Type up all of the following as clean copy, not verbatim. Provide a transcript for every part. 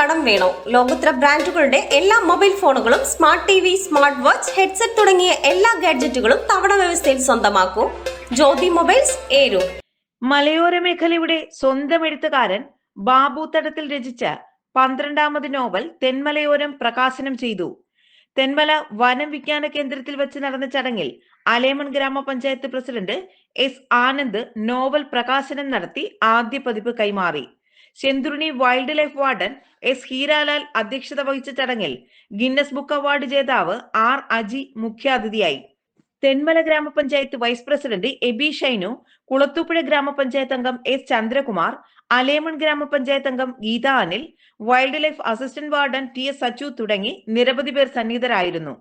കടം വേണോ? ലോകോത്തര ബ്രാൻഡുകളുടെ എല്ലാ മൊബൈൽ ഫോണുകളും smart TV, smart watch, headset തുടങ്ങിയ എല്ലാ ഗാഡ്ജറ്റുകളും തവണ വ്യവസ്ഥയിൽ സ്വന്തമാക്കൂ. ജ്യോതി മൊബൈൽസ്, ഏരൂർ. മലയോര മേഖലയുടെ സ്വന്തം എഴുത്തുകാരൻ ബാബു തടത്തിൽ രചിച്ച 12ാമത് നോവൽ തെന്മലയോരം പ്രകാശനം ചെയ്തു. തെന്മല വനം വിജ്ഞാന കേന്ദ്രത്തിൽ വെച്ച് നടന്ന ചടങ്ങിൽ അലേമൺ ഗ്രാമപഞ്ചായത്ത് പ്രസിഡന്റ് എസ് ആനന്ദ് നോവൽ പ്രകാശനം നടത്തി ആദ്യ പതിപ്പ് കൈമാറി. Chenthuruni wild life warden S Heeralal അധ്യക്ഷത വഹിച്ച ചടങ്ങിൽ ഗിന്നസ് ബുക്ക് അവാർഡ് ജേതാവ് ആർ അജി മുഖ്യാതിഥിയായി. തെന്മല ഗ്രാമപഞ്ചായത്ത് വൈസ് പ്രസിഡന്റ് എബി ഷൈനു, കുളത്തൂപ്പുഴ ഗ്രാമപഞ്ചായത്ത് അംഗം എസ് ചന്ദ്രകുമാർ, അലേമൺ ഗ്രാമപഞ്ചായത്ത് അംഗം Geetha Anil, wild life assistant warden T S Sachu തുടങ്ങി നിരവധി പേർ സന്നിഹിതരായിരുന്നു.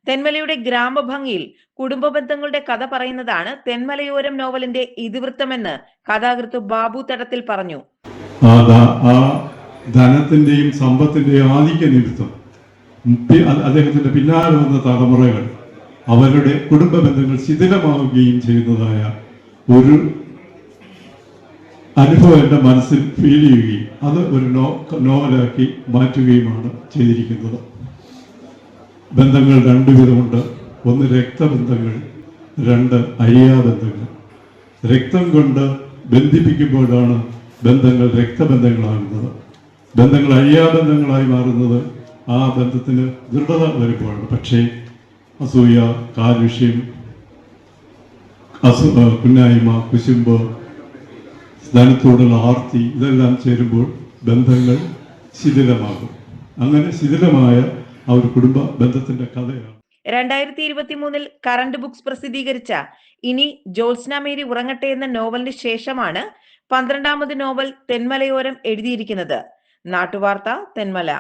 തെന്മലയുടെ ഗ്രാമഭംഗിയിൽ കുടുംബ ബന്ധങ്ങളുടെ കഥ പറയുന്നതാണ് തെന്മലയോരം നോവലിന്റെ ഇതിവൃത്തമെന്ന് കഥാകൃത്ത് ബാബു തടത്തിൽ പറഞ്ഞു. ആ ധനത്തിന്റെയും സമ്പത്തിന്റെയും ആധിക്യ നിമിത്തം അദ്ദേഹത്തിന്റെ പിന്നാലെ വന്ന തലമുറകൾ അവരുടെ കുടുംബ ബന്ധങ്ങൾ ശിഥിലമാവുകയും ചെയ്യുന്നതായ ഒരു അനുഭവം എൻ്റെ മനസ്സിൽ ഫീൽ ചെയ്യുകയും അത് ഒരു നോവലാക്കി മാറ്റുകയുമാണ് ചെയ്തിരിക്കുന്നത്. ബന്ധങ്ങൾ രണ്ടു വിധമുണ്ട്. ഒന്ന് രക്തബന്ധങ്ങൾ, രണ്ട് അഴിയാബന്ധങ്ങൾ. രക്തം കൊണ്ട് ബന്ധിപ്പിക്കുമ്പോഴാണ് ബന്ധങ്ങൾ രക്തബന്ധങ്ങളാകുന്നത്. ബന്ധങ്ങൾ അഴിയാബന്ധങ്ങളായി മാറുന്നത് ആ ബന്ധത്തിന് ദൃഢത വരുമ്പോഴാണ്. പക്ഷേ അസൂയ, കാലുഷ്യം, കുന്നായ്മ, കുശുമ്പ്, ധനത്തോടുള്ള ആർത്തി ഇതെല്ലാം ചേരുമ്പോൾ ബന്ധങ്ങൾ ശിഥിലമാകും. അങ്ങനെ ശിഥിലമായ ആ ഒരു കുടുംബ ബന്ധത്തിന്റെ കഥയാണ് 2023 കറന്റ് ബുക്സ് പ്രസിദ്ധീകരിച്ച ഇനി ജ്യോത്സ്ന മേരി ഉറങ്ങട്ടെ എന്ന നോവലിന് ശേഷമാണ് 12ാമത് നോവൽ തെന്മലയോരം എഴുതിയിരിക്കുന്നത്. നാട്ടുവാർത്ത, തെന്മല.